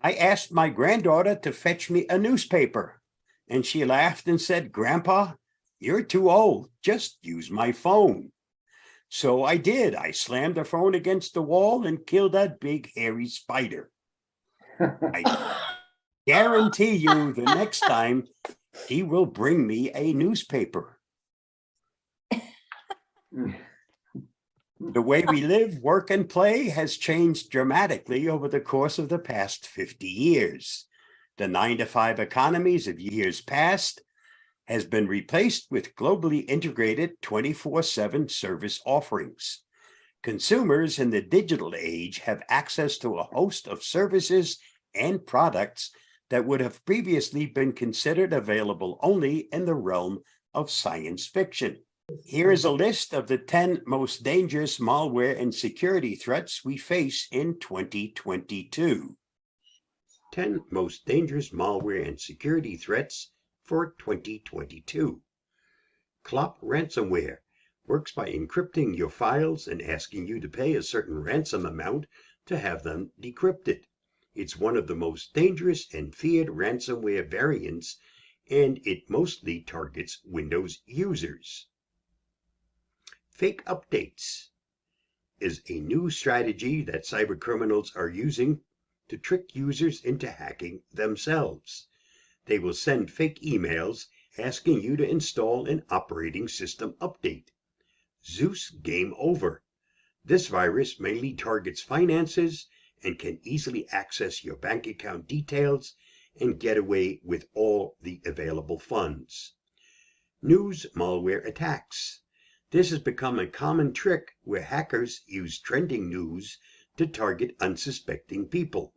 I asked my granddaughter to fetch me a newspaper, and she laughed and said, "Grandpa, you're too old. Just use my phone." So I did. I slammed the phone against the wall and killed that big hairy spider. I guarantee you the next time he will bring me a newspaper. The way we live, work, and play has changed dramatically over the course of the past 50 years. The 9-to-5 economies of years past has been replaced with globally integrated 24/7 service offerings. Consumers in the digital age have access to a host of services and products that would have previously been considered available only in the realm of science fiction. Here is a list of the 10 most dangerous malware and security threats we face in 2022. 10 most dangerous malware and security threats for 2022. Clop ransomware works by encrypting your files and asking you to pay a certain ransom amount to have them decrypted. It's one of the most dangerous and feared ransomware variants, and it mostly targets Windows users. Fake updates is a new strategy that cybercriminals are using to trick users into hacking themselves. They will send fake emails asking you to install an operating system update. Zeus Game Over. This virus mainly targets finances and can easily access your bank account details and get away with all the available funds. News Malware Attacks. This has become a common trick where hackers use trending news to target unsuspecting people.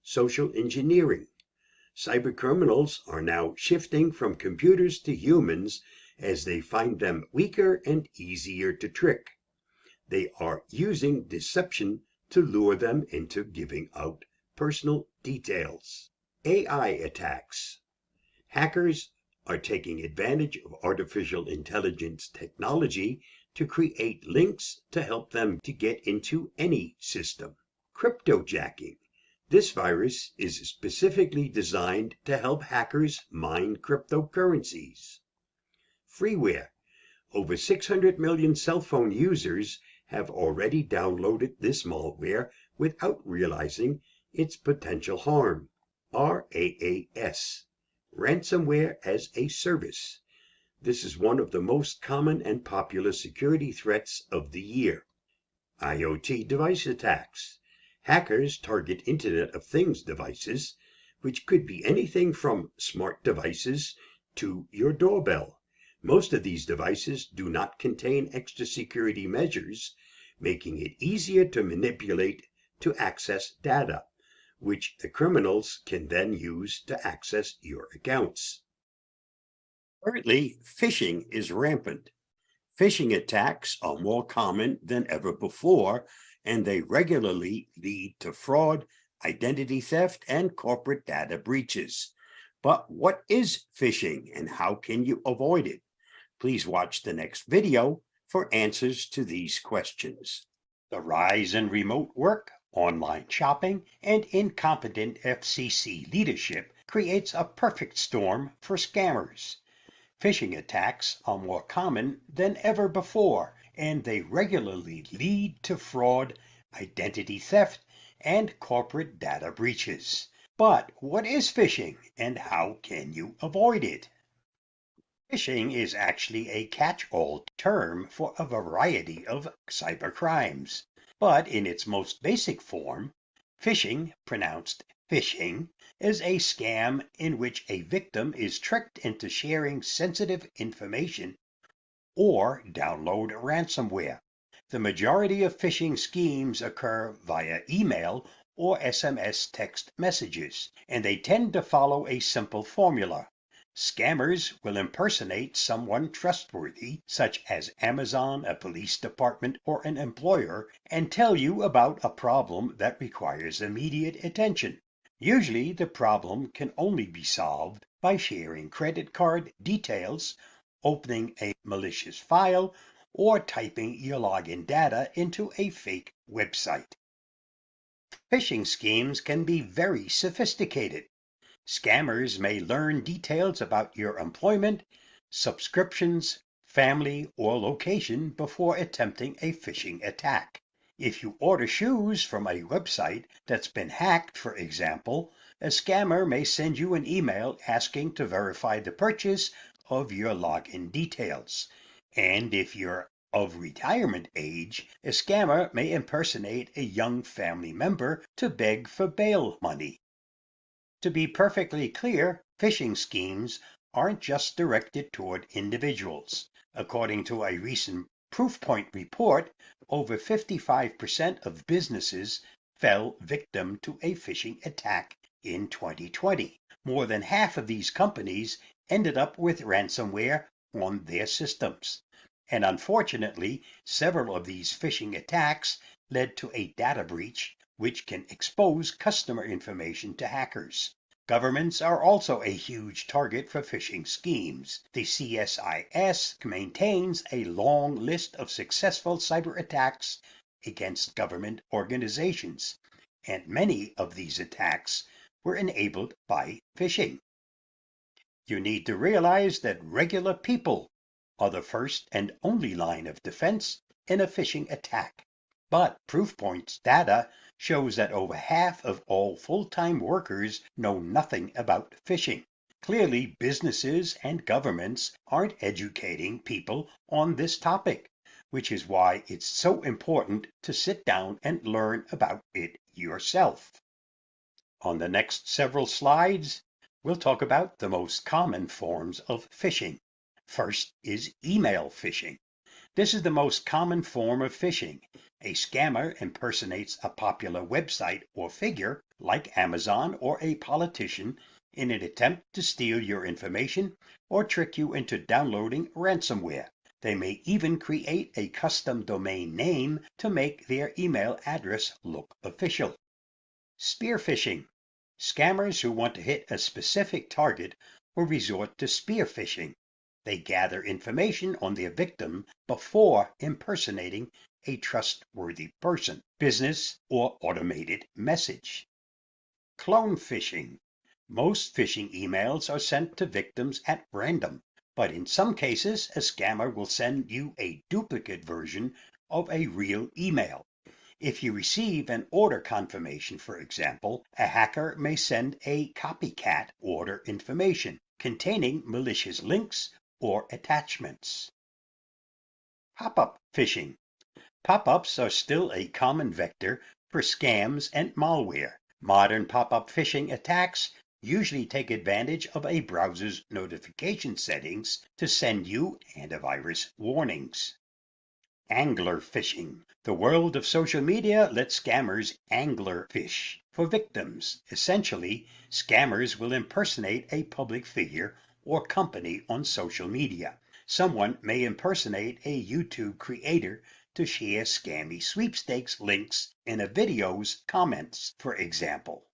Social engineering. Cybercriminals are now shifting from computers to humans as they find them weaker and easier to trick. They are using deception to lure them into giving out personal details. AI attacks. Hackers are taking advantage of artificial intelligence technology to create links to help them to get into any system. Cryptojacking. This virus is specifically designed to help hackers mine cryptocurrencies. Freeware. Over 600 million cell phone users have already downloaded this malware without realizing its potential harm. RAAS. Ransomware as a Service. This is one of the most common and popular security threats of the year. IoT Device Attacks. Hackers target Internet of Things devices, which could be anything from smart devices to your doorbell. Most of these devices do not contain extra security measures, making it easier to manipulate to access data, which the criminals can then use to access your accounts. Currently, phishing is rampant. Phishing attacks are more common than ever before, and they regularly lead to fraud, identity theft, and corporate data breaches. But what is phishing and how can you avoid it? Please watch the next video for answers to these questions. The rise in remote work, online shopping, and incompetent FCC leadership creates a perfect storm for scammers. Phishing attacks are more common than ever before, and they regularly lead to fraud, identity theft, and corporate data breaches. But what is phishing and how can you avoid it? Phishing is actually a catch-all term for a variety of cybercrimes. But in its most basic form, phishing, pronounced phishing, is a scam in which a victim is tricked into sharing sensitive information or download ransomware. The majority of phishing schemes occur via email or SMS text messages, and they tend to follow a simple formula. Scammers will impersonate someone trustworthy, such as Amazon, a police department, or an employer, and tell you about a problem that requires immediate attention. Usually, the problem can only be solved by sharing credit card details, opening a malicious file, or typing your login data into a fake website. Phishing schemes can be very sophisticated. Scammers may learn details about your employment, subscriptions, family, or location before attempting a phishing attack. If you order shoes from a website that's been hacked, for example, a scammer may send you an email asking to verify the purchase of your login details. And if you're of retirement age, a scammer may impersonate a young family member to beg for bail money. To be perfectly clear, phishing schemes aren't just directed toward individuals. According to a recent Proofpoint report, over 55% of businesses fell victim to a phishing attack in 2020. More than half of these companies ended up with ransomware on their systems. And unfortunately, several of these phishing attacks led to a data breach, which can expose customer information to hackers. Governments are also a huge target for phishing schemes. The CSIS maintains a long list of successful cyber attacks against government organizations, and many of these attacks were enabled by phishing. You need to realize that regular people are the first and only line of defense in a phishing attack. But Proofpoint's data shows that over half of all full-time workers know nothing about phishing. Clearly, businesses and governments aren't educating people on this topic, which is why it's so important to sit down and learn about it yourself. On the next several slides, we'll talk about the most common forms of phishing. First is email phishing. This is the most common form of phishing. A scammer impersonates a popular website or figure, like Amazon or a politician, in an attempt to steal your information or trick you into downloading ransomware. They may even create a custom domain name to make their email address look official. Spear phishing. Scammers who want to hit a specific target will resort to spear phishing. They gather information on their victim before impersonating a trustworthy person, business, or automated message. Clone phishing. Most phishing emails are sent to victims at random, but in some cases, a scammer will send you a duplicate version of a real email. If you receive an order confirmation, for example, a hacker may send a copycat order information containing malicious links or attachments. Pop-up phishing. Pop-ups are still a common vector for scams and malware. Modern pop-up phishing attacks usually take advantage of a browser's notification settings to send you antivirus warnings. Angler phishing. The world of social media lets scammers angler fish for victims. Essentially, scammers will impersonate a public figure or company on social media. Someone may impersonate a YouTube creator to share scammy sweepstakes links in a video's comments, for example.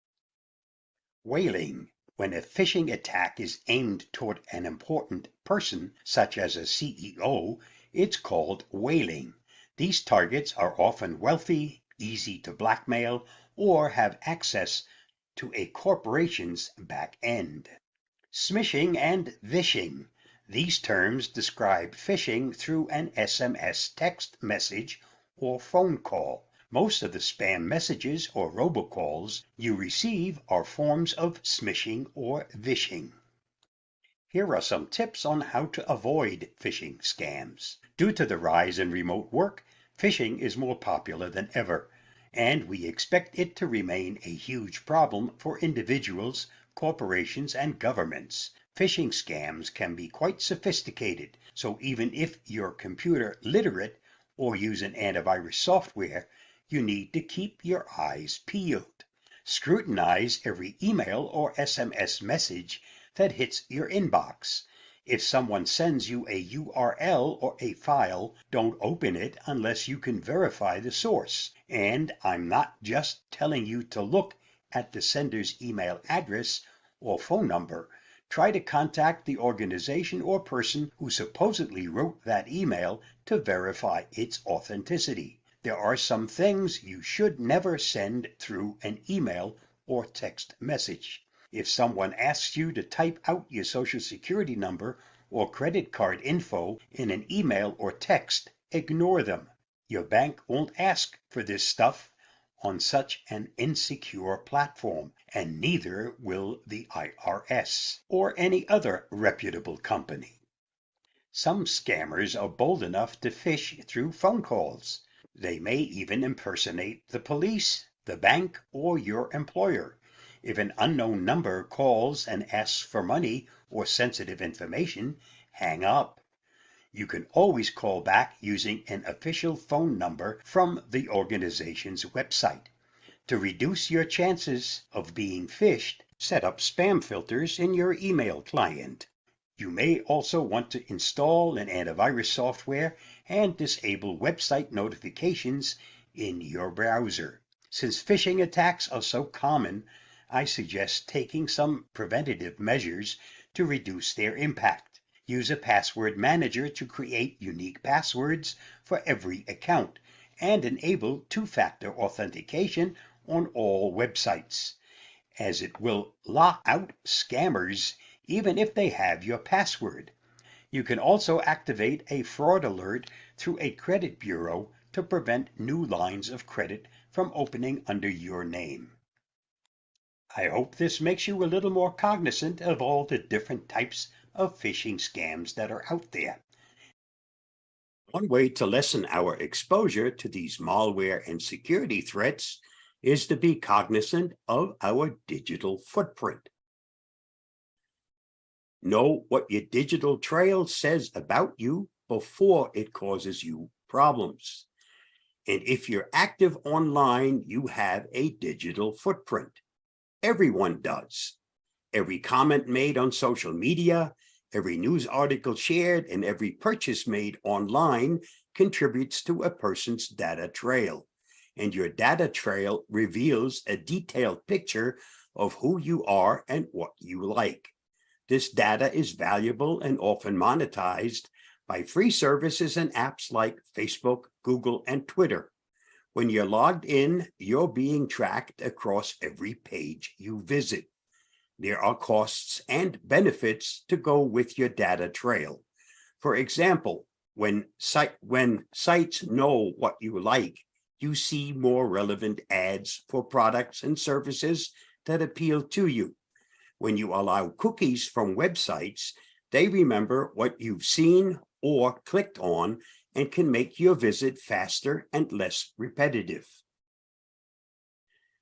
Whaling. When a phishing attack is aimed toward an important person, such as a CEO, it's called whaling. These targets are often wealthy, easy to blackmail, or have access to a corporation's back end. Smishing and vishing. These terms describe phishing through an SMS text message or phone call. Most of the spam messages or robocalls you receive are forms of smishing or vishing. Here are some tips on how to avoid phishing scams. Due to the rise in remote work, phishing is more popular than ever, and we expect it to remain a huge problem for individuals, corporations, and governments. Phishing scams can be quite sophisticated, so even if you're computer literate or use an antivirus software, you need to keep your eyes peeled. Scrutinize every email or SMS message that hits your inbox. If someone sends you a URL or a file, don't open it unless you can verify the source. And I'm not just telling you to look at the sender's email address or phone number. Try to contact the organization or person who supposedly wrote that email to verify its authenticity. There are some things you should never send through an email or text message. If someone asks you to type out your social security number or credit card info in an email or text, ignore them. Your bank won't ask for this stuff on such an insecure platform, and neither will the IRS or any other reputable company. Some scammers are bold enough to phish through phone calls. They may even impersonate the police, the bank, or your employer. If an unknown number calls and asks for money or sensitive information, hang up. You can always call back using an official phone number from the organization's website. To reduce your chances of being phished, set up spam filters in your email client. You may also want to install an antivirus software and disable website notifications in your browser. Since phishing attacks are so common, I suggest taking some preventative measures to reduce their impact. Use a password manager to create unique passwords for every account and enable two-factor authentication on all websites, as it will lock out scammers even if they have your password. You can also activate a fraud alert through a credit bureau to prevent new lines of credit from opening under your name. I hope this makes you a little more cognizant of all the different types of phishing scams that are out there. One way to lessen our exposure to these malware and security threats is to be cognizant of our digital footprint. Know what your digital trail says about you before it causes you problems. And if you're active online, you have a digital footprint. Everyone does. Every comment made on social media, every news article shared, and every purchase made online contributes to a person's data trail. And your data trail reveals a detailed picture of who you are and what you like. This data is valuable and often monetized by free services and apps like Facebook, Google, and Twitter. When you're logged in, you're being tracked across every page you visit. There are costs and benefits to go with your data trail. For example, when sites know what you like, you see more relevant ads for products and services that appeal to you. When you allow cookies from websites, they remember what you've seen or clicked on and can make your visit faster and less repetitive.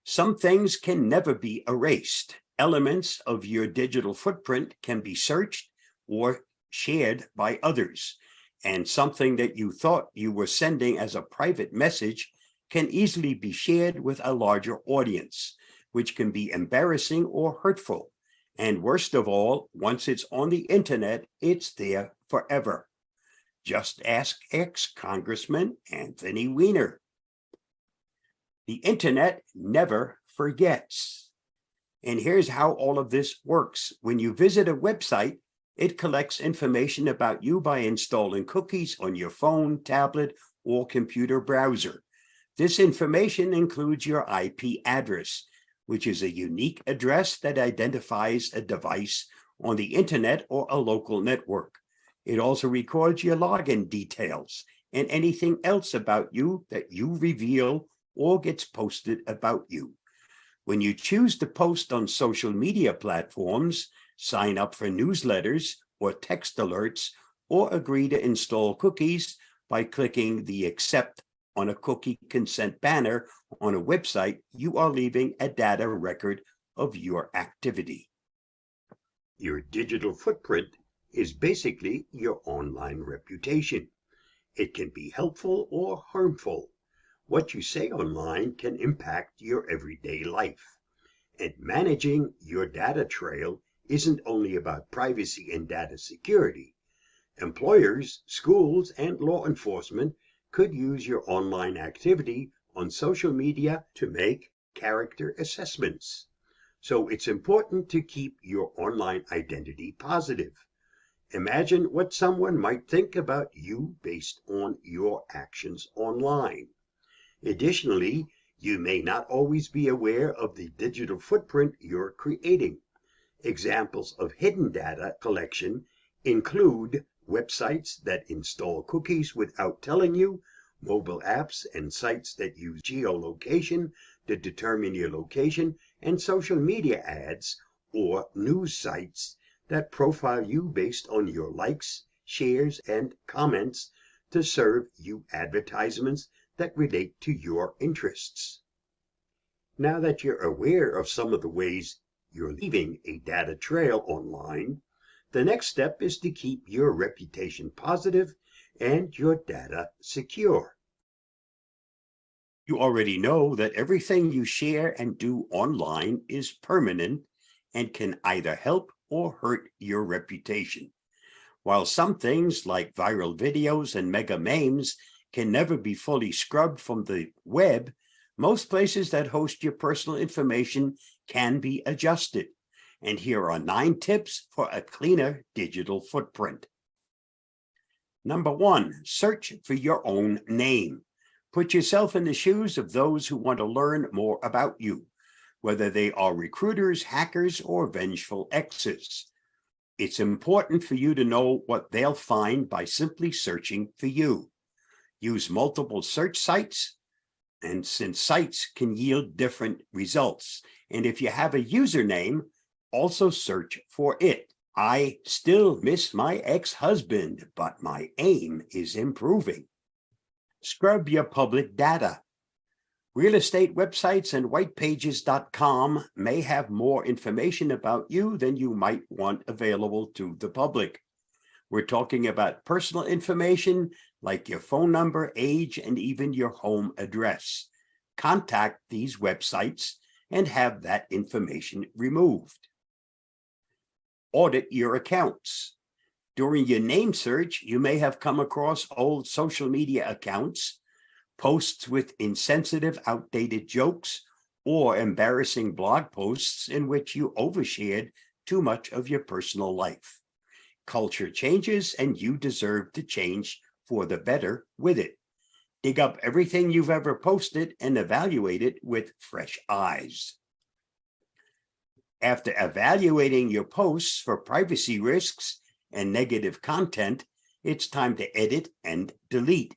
Some things can never be erased. Elements of your digital footprint can be searched or shared by others, and something that you thought you were sending as a private message can easily be shared with a larger audience, which can be embarrassing or hurtful. And worst of all, once it's on the internet, it's there forever. Just ask ex-Congressman Anthony Weiner. The internet never forgets. And here's how all of this works. When you visit a website, it collects information about you by installing cookies on your phone, tablet, or computer browser. This information includes your IP address, which is a unique address that identifies a device on the internet or a local network. It also records your login details and anything else about you that you reveal or gets posted about you. When you choose to post on social media platforms, sign up for newsletters or text alerts, or agree to install cookies by clicking the accept on a cookie consent banner on a website, you are leaving a data record of your activity. Your digital footprint is basically your online reputation. It can be helpful or harmful. What you say online can impact your everyday life. And managing your data trail isn't only about privacy and data security. Employers, schools, and law enforcement could use your online activity on social media to make character assessments. So it's important to keep your online identity positive. Imagine what someone might think about you based on your actions online. Additionally, you may not always be aware of the digital footprint you're creating. Examples of hidden data collection include websites that install cookies without telling you, mobile apps and sites that use geolocation to determine your location, and social media ads or news sites that profile you based on your likes, shares, and comments to serve you advertisements that relate to your interests. Now that you're aware of some of the ways you're leaving a data trail online, the next step is to keep your reputation positive and your data secure. You already know that everything you share and do online is permanent and can either help or hurt your reputation. While some things like viral videos and mega memes can never be fully scrubbed from the web, most places that host your personal information can be adjusted. And here are 9 tips for a cleaner digital footprint. Number 1, search for your own name. Put yourself in the shoes of those who want to learn more about you, whether they are recruiters, hackers, or vengeful exes. It's important for you to know what they'll find by simply searching for you. Use multiple search sites, and since sites can yield different results. And if you have a username, also search for it. I still miss my ex-husband, but my aim is improving. Scrub your public data. Real estate websites and whitepages.com may have more information about you than you might want available to the public. We're talking about personal information like your phone number, age, and even your home address. Contact these websites and have that information removed. Audit your accounts. During your name search, you may have come across old social media accounts, posts with insensitive, outdated jokes, or embarrassing blog posts in which you overshared too much of your personal life. Culture changes, and you deserve to change for the better with it. Dig up everything you've ever posted and evaluate it with fresh eyes. After evaluating your posts for privacy risks and negative content, it's time to edit and delete.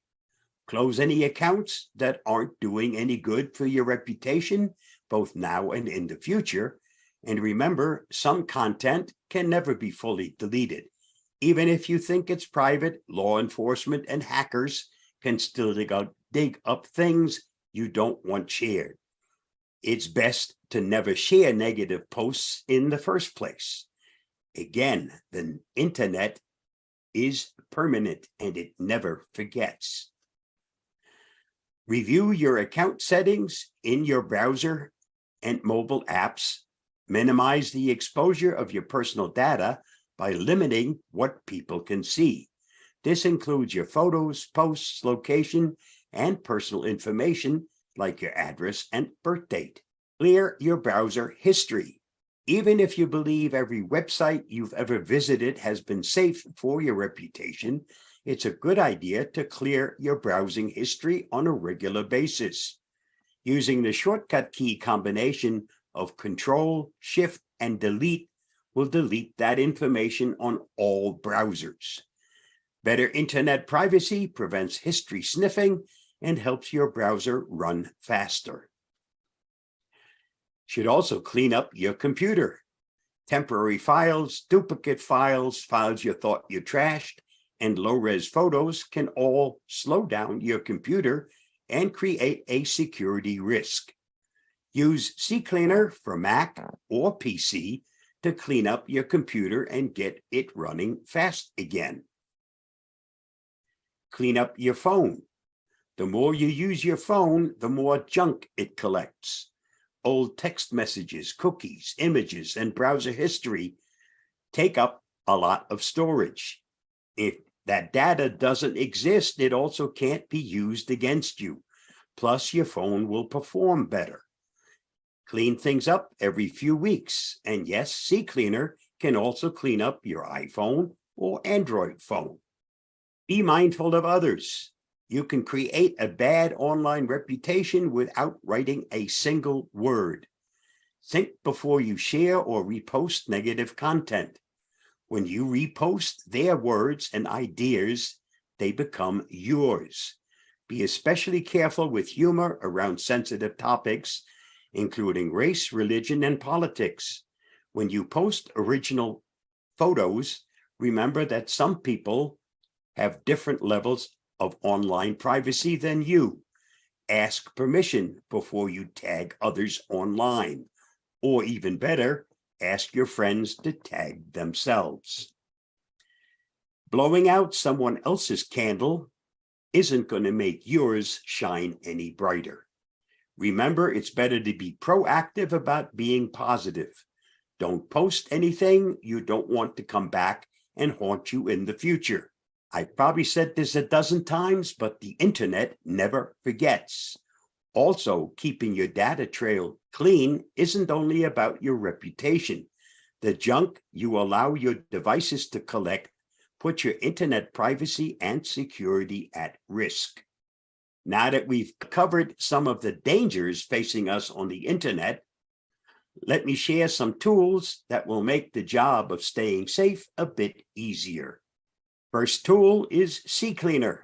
Close any accounts that aren't doing any good for your reputation, both now and in the future. And remember, some content can never be fully deleted. Even if you think it's private, law enforcement and hackers can still dig up things you don't want shared. It's best to never share negative posts in the first place. Again, the internet is permanent and it never forgets. Review your account settings in your browser and mobile apps. Minimize the exposure of your personal data by limiting what people can see. This includes your photos, posts, location, and personal information like your address and birth date. Clear your browser history. Even if you believe every website you've ever visited has been safe for your reputation, it's a good idea to clear your browsing history on a regular basis. Using the shortcut key combination of Control, Shift, and Delete will delete that information on all browsers. Better internet privacy prevents history sniffing and helps your browser run faster. Should also clean up your computer. Temporary files, duplicate files, files you thought you trashed, and low-res photos can all slow down your computer and create a security risk. Use Ccleaner for Mac or PC to clean up your computer and get it running fast again. Clean up your phone. The more you use your phone, the more junk it collects. Old text messages, cookies, images, and browser history take up a lot of storage. If that data doesn't exist, it also can't be used against you. Plus, your phone will perform better. Clean things up every few weeks. And yes, Ccleaner can also clean up your iPhone or Android phone. Be mindful of others. You can create a bad online reputation without writing a single word. Think before you share or repost negative content. When you repost their words and ideas, they become yours. Be especially careful with humor around sensitive topics, including race, religion, and politics. When you post original photos, remember that some people have different levels of online privacy than you. Ask permission before you tag others online, or even better, ask your friends to tag themselves. Blowing out someone else's candle isn't going to make yours shine any brighter. Remember, it's better to be proactive about being positive. Don't post anything you don't want to come back and haunt you in the future. I've probably said this a dozen times, but the internet never forgets. Also, keeping your data trail clean isn't only about your reputation. The junk you allow your devices to collect puts your internet privacy and security at risk. Now that we've covered some of the dangers facing us on the internet, let me share some tools that will make the job of staying safe a bit easier. First tool is Ccleaner,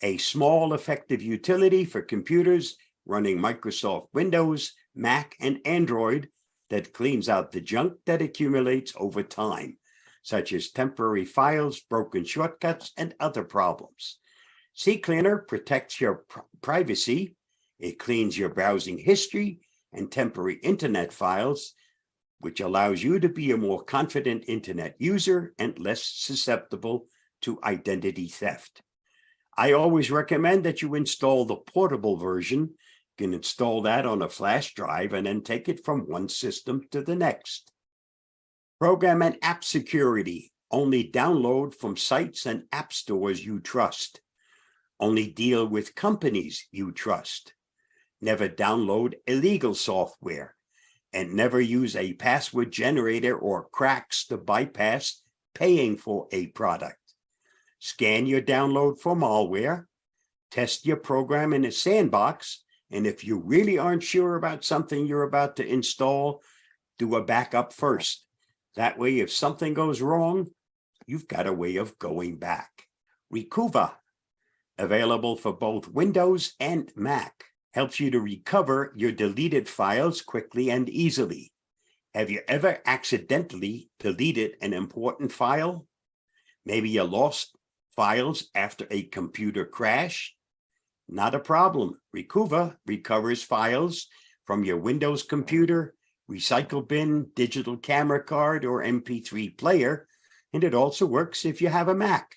a small effective utility for computers running Microsoft Windows, Mac, and Android that cleans out the junk that accumulates over time, such as temporary files, broken shortcuts, and other problems. Ccleaner protects your privacy. It cleans your browsing history and temporary internet files, which allows you to be a more confident internet user and less susceptible to identity theft. I always recommend that you install the portable version. You can install that on a flash drive and then take it from one system to the next. Program and app security. Only download from sites and app stores you trust. Only deal with companies you trust. Never download illegal software, and never use a password generator or cracks to bypass paying for a product. Scan your download for malware. Test your program in a sandbox, and if you really aren't sure about something you're about to install, do a backup first. That way, if something goes wrong, you've got a way of going back. Recover, available for both Windows and Mac, helps you to recover your deleted files quickly and easily. Have you ever accidentally deleted an important file? Maybe you lost files after a computer crash? Not a problem. Recover recovers files from your Windows computer, recycle bin, digital camera card, or MP3 player, and it also works if you have a Mac.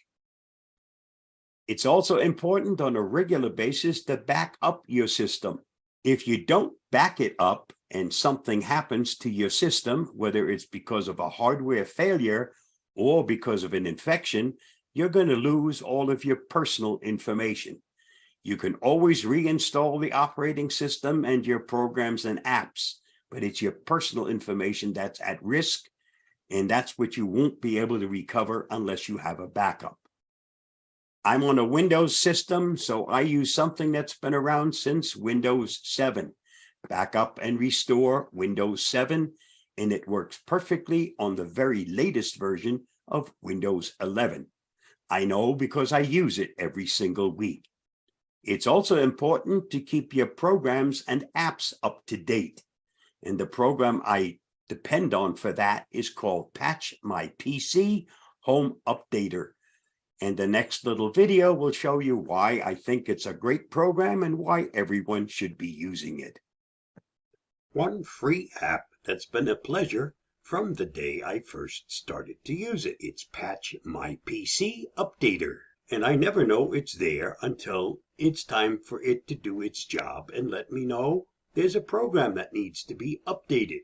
It's also important on a regular basis to back up your system. If you don't back it up and something happens to your system, whether it's because of a hardware failure or because of an infection, you're going to lose all of your personal information. You can always reinstall the operating system and your programs and apps, but it's your personal information that's at risk, and that's what you won't be able to recover unless you have a backup. I'm on a Windows system, so I use something that's been around since Windows 7. Backup and restore Windows 7, and it works perfectly on the very latest version of Windows 11. I know because I use it every single week. It's also important to keep your programs and apps up to date. And the program I depend on for that is called Patch My PC Home Updater. And the next little video will show you why I think it's a great program and why everyone should be using it. One free app that's been a pleasure from the day I first started to use it. It's Patch My PC Updater. And I never know it's there until it's time for it to do its job and let me know there's a program that needs to be updated.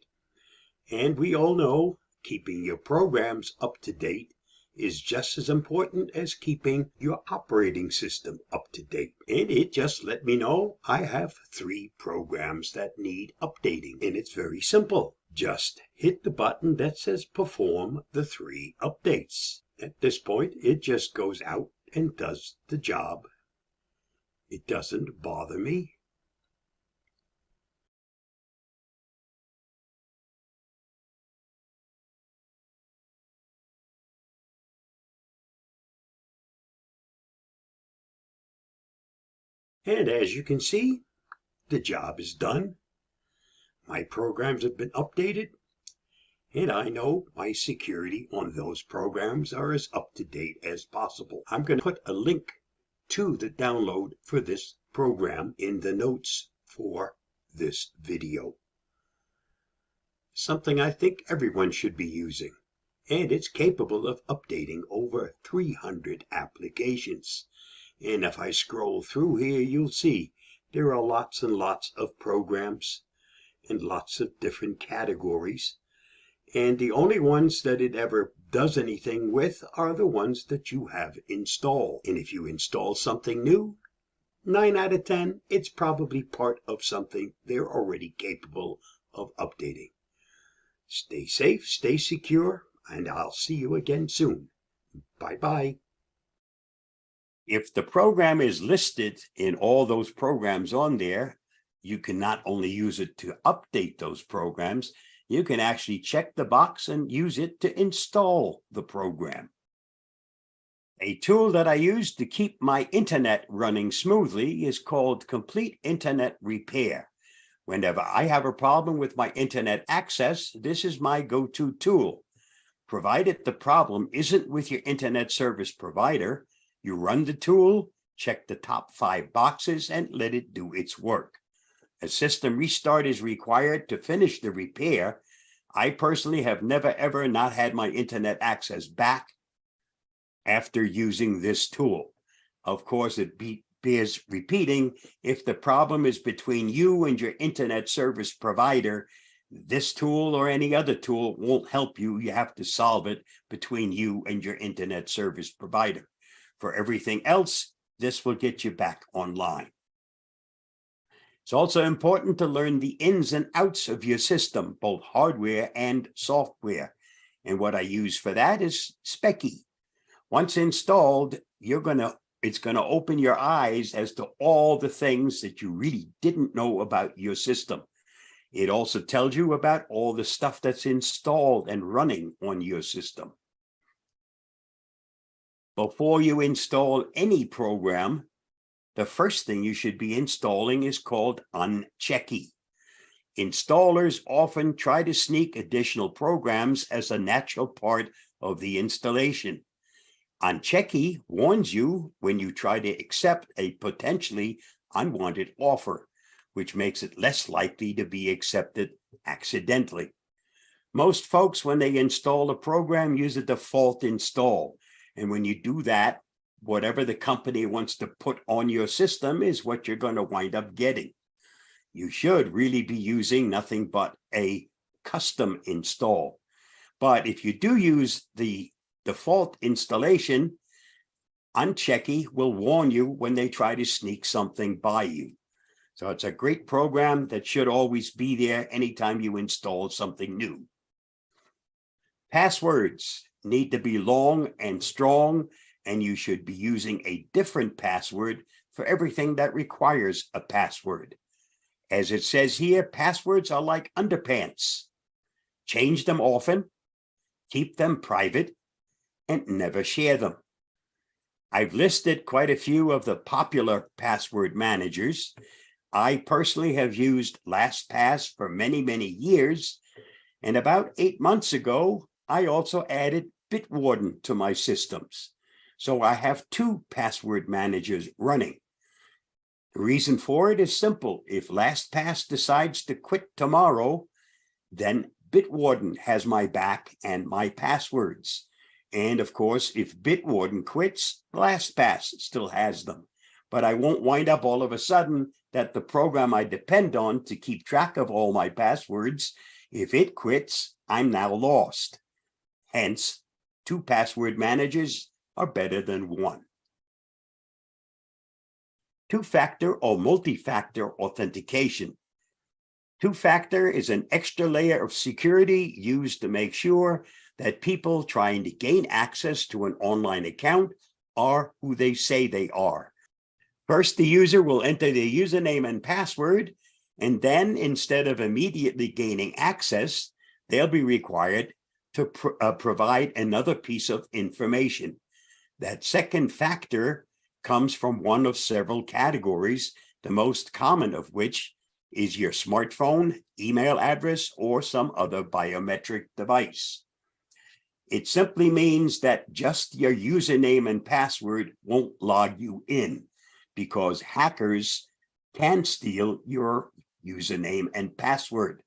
And we all know keeping your programs up to date is just as important as keeping your operating system up to date. And it just let me know I have 3 programs that need updating. And it's very simple. Just hit the button that says perform the 3 updates. At this point, it just goes out and does the job. It doesn't bother me. And as you can see, the job is done. My programs have been updated, and I know my security on those programs are as up to date as possible. I'm going to put a link to the download for this program in the notes for this video. Something I think everyone should be using, and it's capable of updating over 300 applications. And if I scroll through here, you'll see there are lots and lots of programs and lots of different categories. And the only ones that it ever does anything with are the ones that you have installed. And if you install something new, 9 out of 10, it's probably part of something they're already capable of updating. Stay safe, stay secure, and I'll see you again soon. Bye-bye. If the program is listed in all those programs on there, you can not only use it to update those programs, you can actually check the box and use it to install the program. A tool that I use to keep my internet running smoothly is called Complete Internet Repair. Whenever I have a problem with my internet access, this is my go-to tool. Provided the problem isn't with your internet service provider, you run the tool, check the top 5 boxes, and let it do its work. A system restart is required to finish the repair. I personally have never ever not had my internet access back after using this tool. Of course, it bears repeating, if the problem is between you and your internet service provider, this tool or any other tool won't help you. You have to solve it between you and your internet service provider. For everything else, this will get you back online. It's also important to learn the ins and outs of your system, both hardware and software. And what I use for that is Specky. Once installed, it's going to open your eyes as to all the things that you really didn't know about your system. It also tells you about all the stuff that's installed and running on your system. Before you install any program, the first thing you should be installing is called Unchecky. Installers often try to sneak additional programs as a natural part of the installation. Unchecky warns you when you try to accept a potentially unwanted offer, which makes it less likely to be accepted accidentally. Most folks, when they install a program, use a default install. And when you do that, whatever the company wants to put on your system is what you're going to wind up getting. You should really be using nothing but a custom install. But if you do use the default installation, Unchecky will warn you when they try to sneak something by you. So it's a great program that should always be there anytime you install something new. Passwords need to be long and strong, and you should be using a different password for everything that requires a password. As it says here, passwords are like underpants. Change them often, keep them private, and never share them. I've listed quite a few of the popular password managers. I personally have used LastPass for many, many years, and about 8 months ago, I also added Bitwarden to my systems. So I have 2 password managers running. The reason for it is simple. If LastPass decides to quit tomorrow, then Bitwarden has my back and my passwords. And of course, if Bitwarden quits, LastPass still has them. But I won't wind up all of a sudden that the program I depend on to keep track of all my passwords, if it quits, I'm now lost. Hence, 2 password managers are better than 1. Two-factor or multi-factor authentication. Two-factor is an extra layer of security used to make sure that people trying to gain access to an online account are who they say they are. First, the user will enter their username and password, and then instead of immediately gaining access, they'll be required to provide another piece of information. That second factor comes from one of several categories, the most common of which is your smartphone, email address, or some other biometric device. It simply means that just your username and password won't log you in, because hackers can steal your username and password.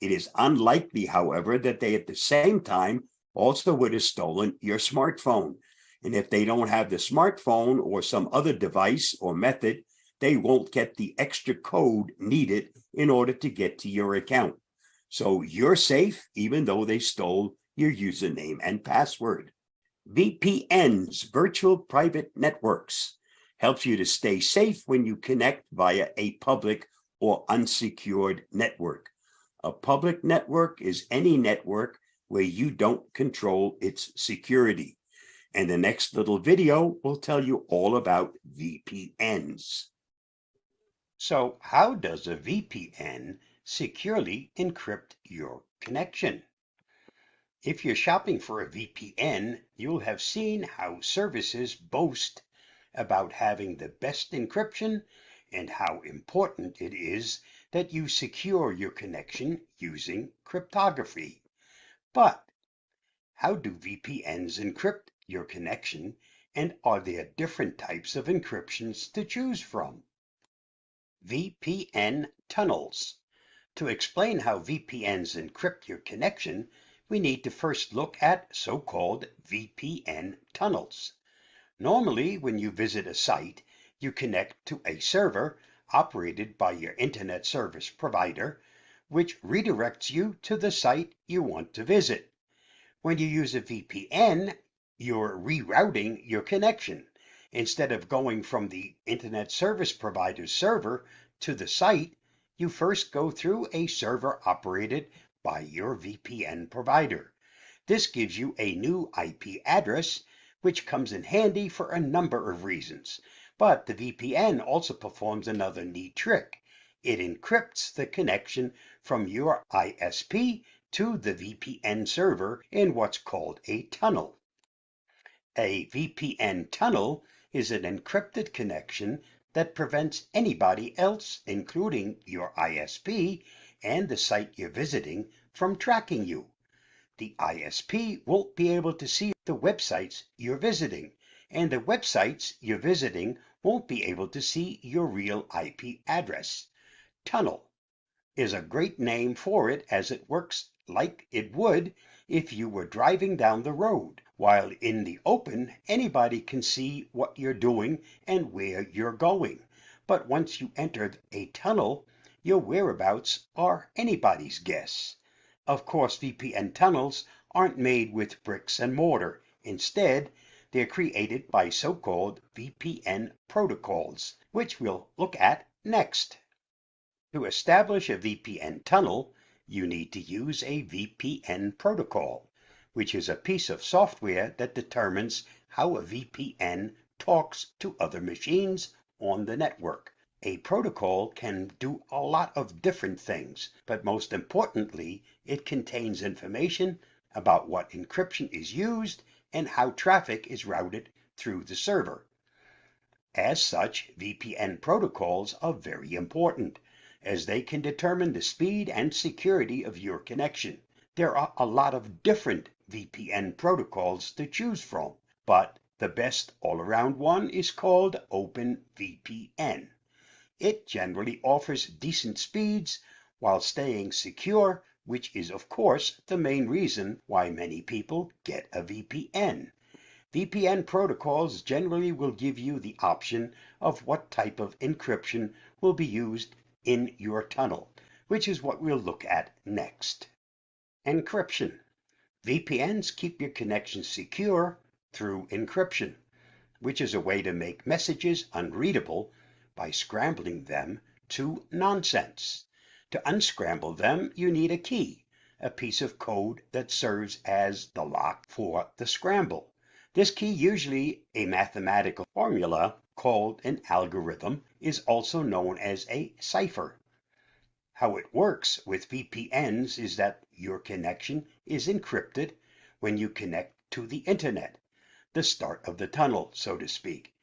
It is unlikely, however, that they at the same time also would have stolen your smartphone. And if they don't have the smartphone or some other device or method, they won't get the extra code needed in order to get to your account. So you're safe, even though they stole your username and password. VPNs, virtual private networks, helps you to stay safe when you connect via a public or unsecured network. A public network is any network where you don't control its security. And the next little video will tell you all about VPNs. So how does a VPN securely encrypt your connection? If you're shopping for a VPN, you'll have seen how services boast about having the best encryption and how important it is that you secure your connection using cryptography. But how do VPNs encrypt your connection, and are there different types of encryptions to choose from? VPN tunnels. To explain how VPNs encrypt your connection, we need to first look at so-called VPN tunnels. Normally, when you visit a site, you connect to a server operated by your internet service provider, which redirects you to the site you want to visit. When you use a VPN, you're rerouting your connection. Instead of going from the internet service provider's server to the site, you first go through a server operated by your VPN provider. This gives you a new IP address, which comes in handy for a number of reasons. But the VPN also performs another neat trick. It encrypts the connection from your ISP to the VPN server in what's called a tunnel. A VPN tunnel is an encrypted connection that prevents anybody else, including your ISP and the site you're visiting, from tracking you. The ISP won't be able to see the websites you're visiting, and the websites you're visiting won't be able to see your real IP address. Tunnel is a great name for it, as it works like it would if you were driving down the road. While in the open, anybody can see what you're doing and where you're going. But once you enter a tunnel, your whereabouts are anybody's guess. Of course, VPN tunnels aren't made with bricks and mortar. Instead, they're created by so-called VPN protocols, which we'll look at next. To establish a VPN tunnel, you need to use a VPN protocol, which is a piece of software that determines how a VPN talks to other machines on the network. A protocol can do a lot of different things, but most importantly, it contains information about what encryption is used and how traffic is routed through the server. As such, VPN protocols are very important, as they can determine the speed and security of your connection. There are a lot of different VPN protocols to choose from, but the best all-around one is called OpenVPN. It generally offers decent speeds while staying secure, which is of course the main reason why many people get a VPN. VPN protocols generally will give you the option of what type of encryption will be used in your tunnel, which is what we'll look at next. Encryption. VPNs keep your connection secure through encryption, which is a way to make messages unreadable by scrambling them to nonsense. To unscramble them, you need a key, a piece of code that serves as the lock for the scramble. This key, usually a mathematical formula called an algorithm is also known as a cipher. How it works with VPNs is that your connection is encrypted when you connect to the internet, the start of the tunnel, so to speak.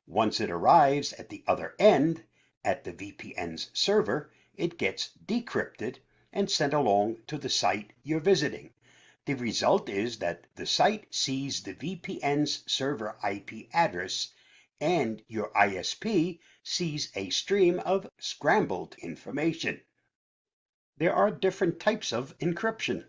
Once it arrives at the other end, at the VPN's server, it gets decrypted and sent along to the site you're visiting. The result is that the site sees the VPN's server IP address and your ISP sees a stream of scrambled information. There are different types of encryption.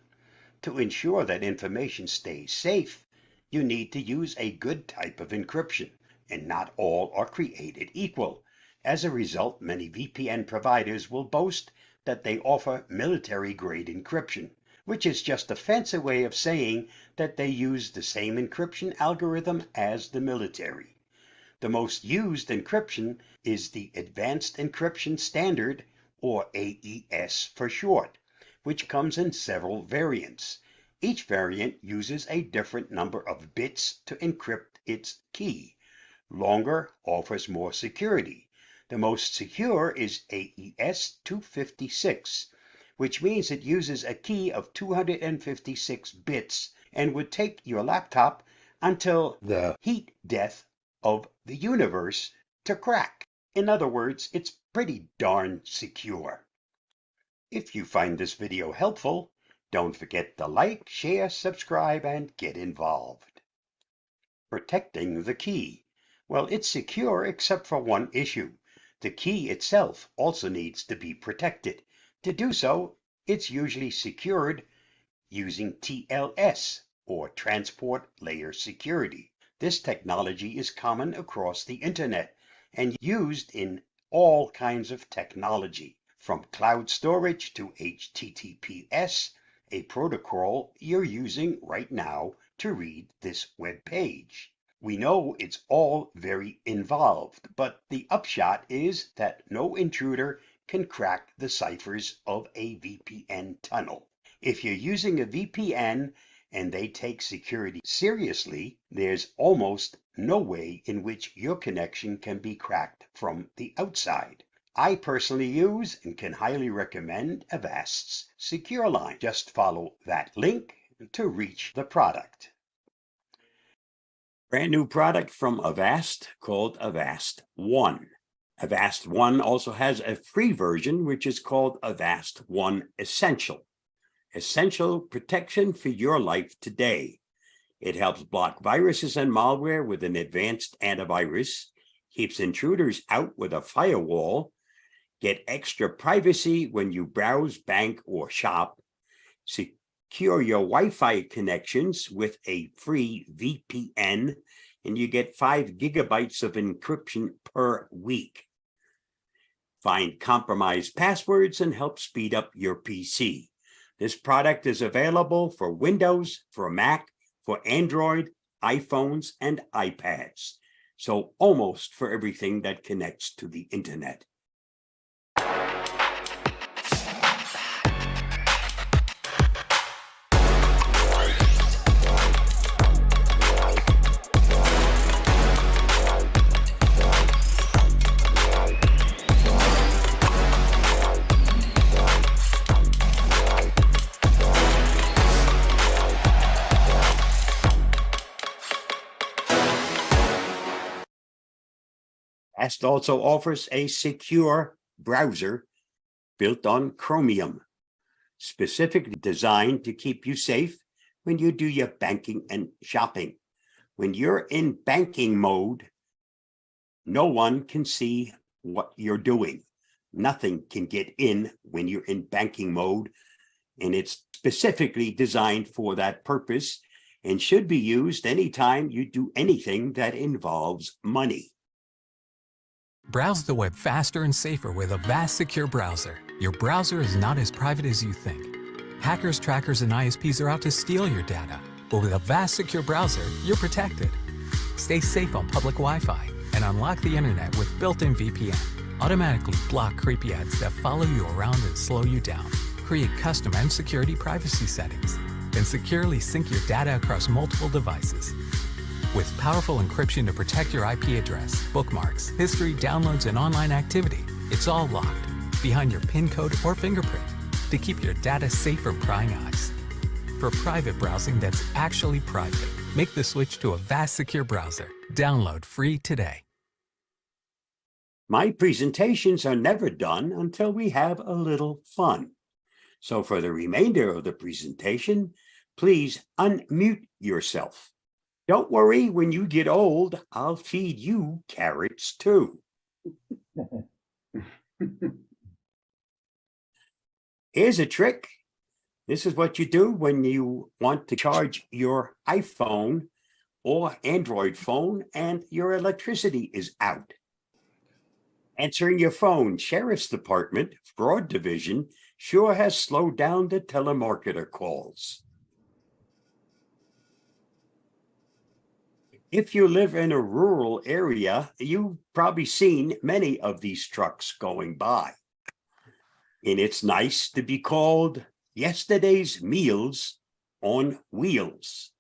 To ensure that information stays safe, you need to use a good type of encryption, and not all are created equal. As a result, many VPN providers will boast that they offer military-grade encryption, which is just a fancy way of saying that they use the same encryption algorithm as the military. The most used encryption is the Advanced Encryption Standard, or AES for short, which comes in several variants. Each variant uses a different number of bits to encrypt its key. Longer offers more security. The most secure is AES 256, which means it uses a key of 256 bits and would take your laptop until the heat death of the universe to crack. In other words, it's pretty darn secure. If you find this video helpful, don't forget to like, share, subscribe, and get involved. Protecting the key. Well, it's secure except for one issue. The key itself also needs to be protected. To do so, it's usually secured using TLS, or Transport Layer Security. This technology is common across the internet and used in all kinds of technology, from cloud storage to HTTPS, a protocol you're using right now to read this web page. We know it's all very involved, but the upshot is that no intruder can crack the ciphers of a VPN tunnel. If you're using a VPN and they take security seriously, there's almost no way in which your connection can be cracked from the outside. I personally use and can highly recommend Avast's Secure Line. Just follow that link to reach the product. Brand new product from Avast called Avast One. Avast One also has a free version, which is called Avast One Essential. Essential protection for your life today. It helps block viruses and malware with an advanced antivirus, keeps intruders out with a firewall, get extra privacy when you browse, bank, or shop, secure your Wi-Fi connections with a free VPN, and you get 5 gigabytes of encryption per week. Find compromised passwords and help speed up your PC. This product is available for Windows, for Mac, for Android, iPhones, and iPads. So almost for everything that connects to the internet. Avast also offers a secure browser built on Chromium, specifically designed to keep you safe when you do your banking and shopping. When you're in banking mode, no one can see what you're doing. Nothing can get in when you're in banking mode, and it's specifically designed for that purpose and should be used anytime you do anything that involves money. Browse the web faster and safer with Avast Secure Browser. Your browser is not as private as you think. Hackers, trackers, and ISPs are out to steal your data. But with Avast Secure Browser, you're protected. Stay safe on public Wi-Fi and unlock the internet with built-in VPN. Automatically block creepy ads that follow you around and slow you down. Create custom and security privacy settings. And securely sync your data across multiple devices. With powerful encryption to protect your IP address, bookmarks, history, downloads, and online activity, it's all locked behind your PIN code or fingerprint to keep your data safe from prying eyes. For private browsing that's actually private, make the switch to Avast Secure Browser. Download free today. My presentations are never done until we have a little fun. So for the remainder of the presentation, please unmute yourself. Don't worry, when you get old, I'll feed you carrots too. Here's a trick. This is what you do when you want to charge your iPhone or Android phone and your electricity is out. Answering your phone, Sheriff's Department, Fraud Division, sure has slowed down the telemarketer calls. If you live in a rural area, you've probably seen many of these trucks going by. And it's nice to be called yesterday's meals on wheels.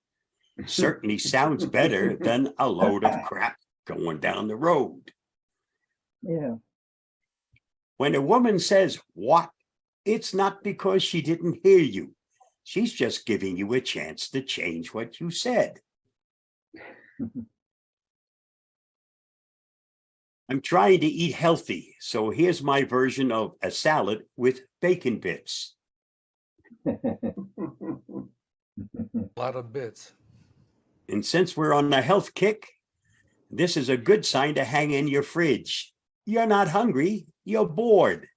Certainly sounds better than a load of crap going down the road. Yeah. When a woman says, "What?" it's not because she didn't hear you. She's just giving you a chance to change what you said. I'm trying to eat healthy, so here's my version of a salad with bacon bits. A lot of bits. And since we're on a health kick, this is a good sign to hang in your fridge. You're not hungry, you're bored.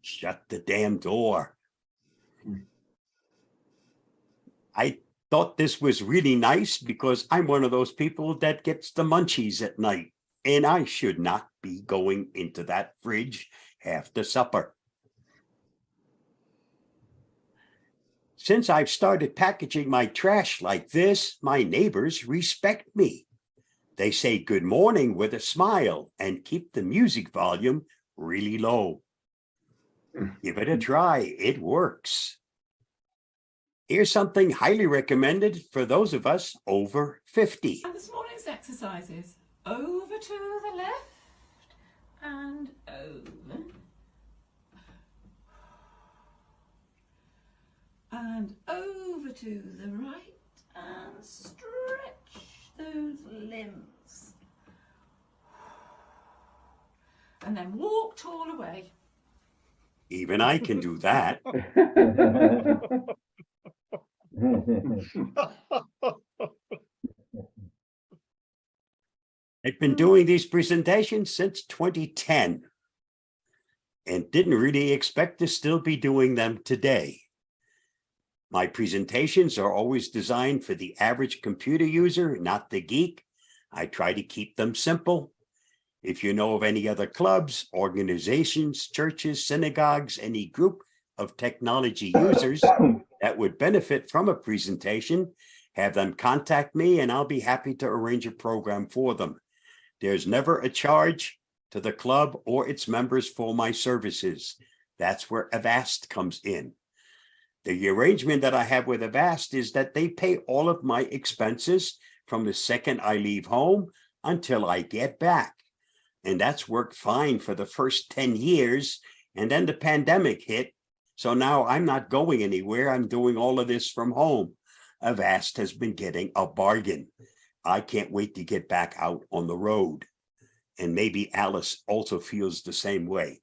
Shut the damn door. I thought this was really nice because I'm one of those people that gets the munchies at night, and I should not be going into that fridge after supper. Since I've started packaging my trash like this, my neighbors respect me. They say good morning with a smile and keep the music volume really low. Give it a try, it works. Here's something highly recommended for those of us over 50. And this morning's exercises. Over to the left and over. And over to the right and stretch those limbs. And then walk tall away. Even I can do that. I've been doing these presentations since 2010 and didn't really expect to still be doing them today. My presentations are always designed for the average computer user, not the geek. I try to keep them simple. If you know of any other clubs, organizations, churches, synagogues, any group of technology users that would benefit from a presentation, have them contact me and I'll be happy to arrange a program for them. There's never a charge to the club or its members for my services. That's where Avast comes in. The arrangement that I have with Avast is that they pay all of my expenses from the second I leave home until I get back. And that's worked fine for the first 10 years. And then the pandemic hit. So now I'm not going anywhere. I'm doing all of this from home. Avast has been getting a bargain. I can't wait to get back out on the road. And maybe Alice also feels the same way.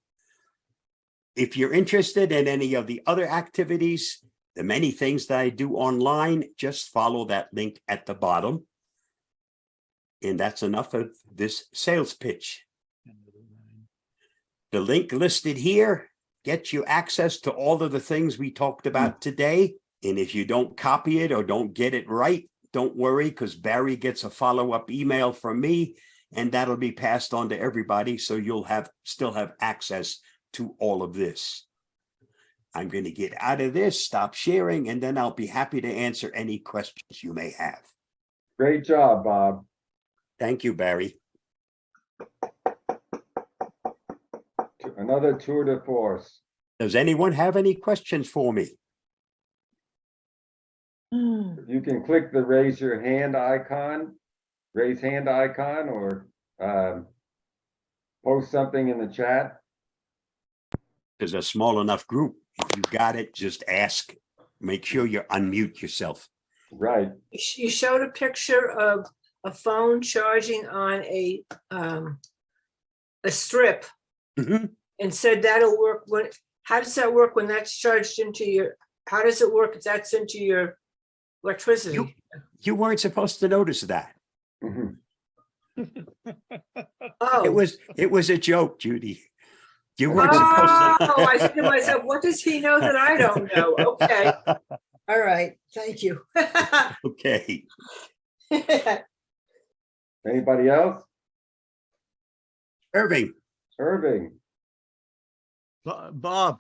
If you're interested in any of the other activities, the many things that I do online, just follow that link at the bottom. And that's enough of this sales pitch. The link listed here gets you access to all of the things we talked about today. And if you don't copy it or don't get it right, don't worry, because Barry gets a follow-up email from me and that'll be passed on to everybody. So you'll still have access to all of this. I'm going to get out of this, stop sharing, and then I'll be happy to answer any questions you may have. Great job, Bob. Thank you, Barry. Another tour de force. Does anyone have any questions for me? You can click the raise your hand icon raise hand icon or post something in the chat. There's a small enough group. If you got it, just ask. Make sure you unmute yourself. Right. You showed a picture of a phone charging on a strip Mhm. and said that'll work when, how does that work when that's charged into your, how does it work if that's into your electricity? You weren't supposed to notice that. Mhm. Oh. It was a joke, Judy. You weren't supposed to. Oh, I said to myself, what does he know that I don't know? Okay, all right, thank you. Okay. Anybody else? Irving, Irving. Bob,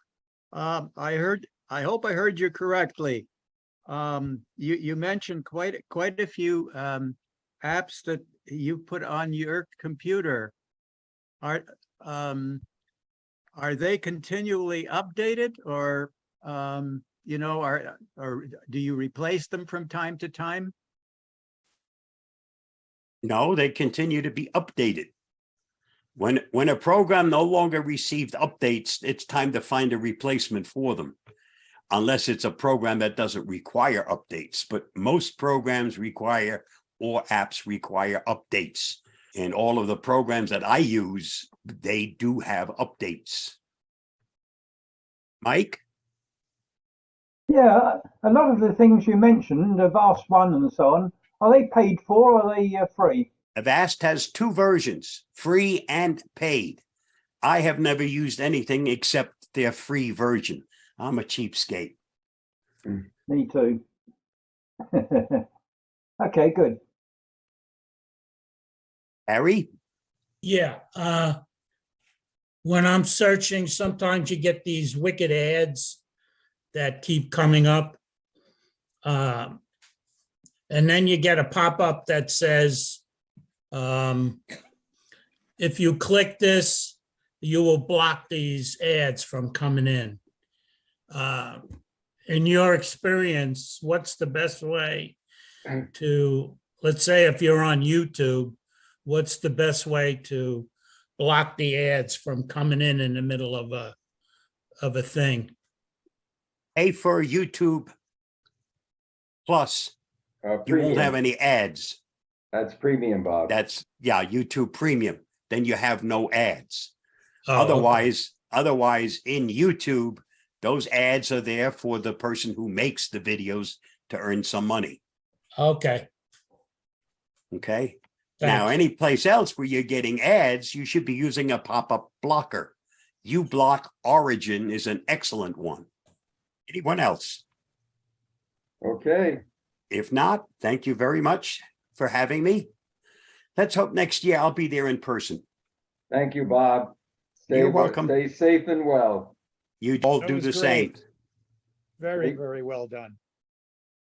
I hope I heard you correctly. You mentioned quite a few apps that you put on your computer. Are they continually updated, or you know, or do you replace them from time to time? no, they continue to be updated. When a program no longer received updates, it's time to find a replacement for them. Unless it's a program that doesn't require updates, but most programs require, or apps require, updates. And all of the programs that I use, they do have updates. Mike? Yeah, a lot of the things you mentioned, the Vast One and so on, are they paid for or are they free? Avast has two versions, free and paid. I have never used anything except their free version. I'm a cheapskate. Me too. Okay, good. Harry? Yeah, when I'm searching, sometimes you get these wicked ads that keep coming up. And then you get a pop-up that says, if you click this, you will block these ads from coming in. In your experience, what's the best way to, let's say if you're on YouTube, what's the best way to block the ads from coming in the middle of a thing? Pay for YouTube Plus. You won't have any ads. That's premium, Bob. That's, yeah, YouTube Premium. Then you have no ads. Oh, Otherwise, in YouTube, those ads are there for the person who makes the videos to earn some money. okay. Okay. Now, Thanks. any place else where you're getting ads, you should be using a pop-up blocker. uBlock Origin is an excellent one. Anyone else? Okay. If not, thank you very much for having me. Let's hope next year I'll be there in person. Thank you, Bob. You're welcome. Stay safe and well. You all That do was the same. great. Very well done.